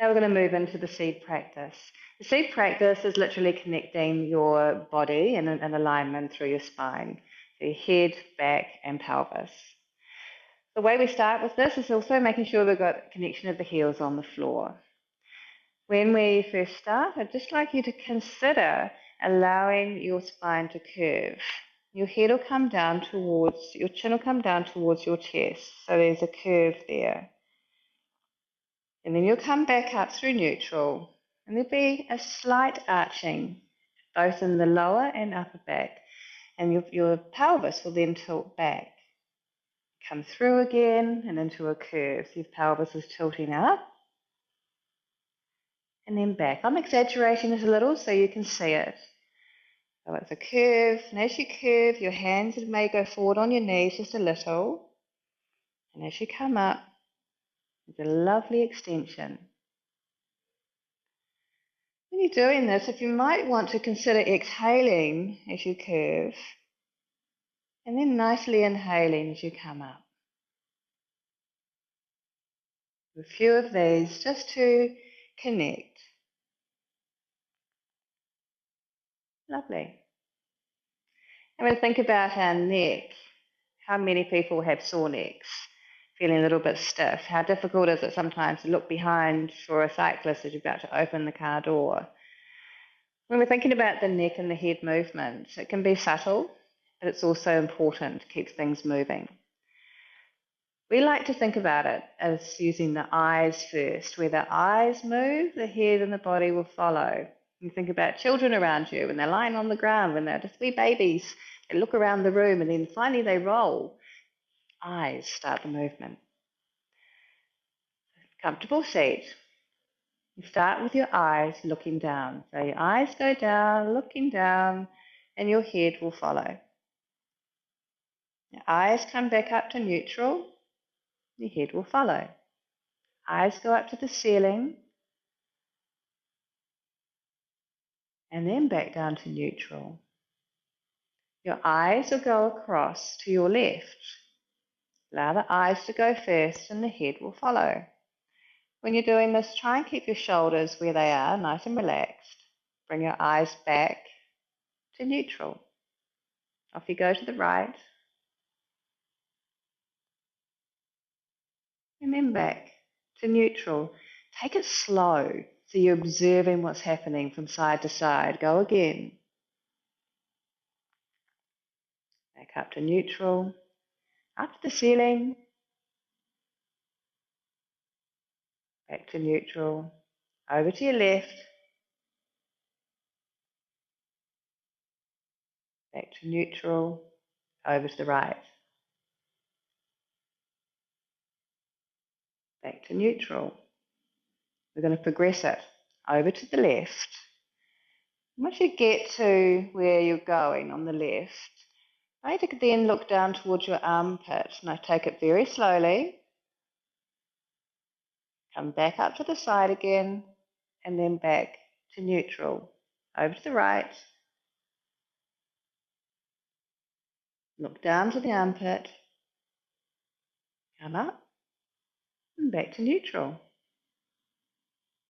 Now we're going to move into the seed practice. The seed practice is literally connecting your body in alignment through your spine, so your head, back, and pelvis. The way we start with this is also making sure we've got connection of the heels on the floor. When we first start, I'd just like you to consider allowing your spine to curve. Your head will come down towards, your chin will come down towards your chest, so there's a curve there. And then you'll come back up through neutral, and there'll be a slight arching, both in the lower and upper back, and your pelvis will then tilt back. Come through again and into a curve, so your pelvis is tilting up, and then back. I'm exaggerating it a little so you can see it. So it's a curve, and as you curve, your hands may go forward on your knees just a little, and as you come up, there's a lovely extension. When you're doing this, if you might want to consider exhaling as you curve, and then nicely inhaling as you come up. A few of these just to connect. Lovely. And when we think about our neck, how many people have sore necks, feeling a little bit stiff? How difficult is it sometimes to look behind for a cyclist as you're about to open the car door? When we're thinking about the neck and the head movements, it can be subtle, but it's also important to keep things moving. We like to think about it as using the eyes first. Where the eyes move, the head and the body will follow. You think about children around you when they're lying on the ground, when they're just wee babies. They look around the room and then finally they roll. Eyes start the movement. Comfortable seat. You start with your eyes looking down. So your eyes go down, looking down, and your head will follow. Your eyes come back up to neutral. Your head will follow. Eyes go up to the ceiling, and then back down to neutral. Your eyes will go across to your left. Allow the eyes to go first and the head will follow. When you're doing this, try and keep your shoulders where they are, nice and relaxed. Bring your eyes back to neutral. Off you go to the right. And then back to neutral. Take it slow so you're observing what's happening from side to side. Go again. Back up to neutral. Up to the ceiling. Back to neutral. Over to your left. Back to neutral. Over to the right. Back to neutral. We're going to progress it over to the left. Once you get to where you're going on the left, I need to then look down towards your armpit. And I take it very slowly. Come back up to the side again, and then back to neutral. Over to the right. Look down to the armpit. Come up, and back to neutral.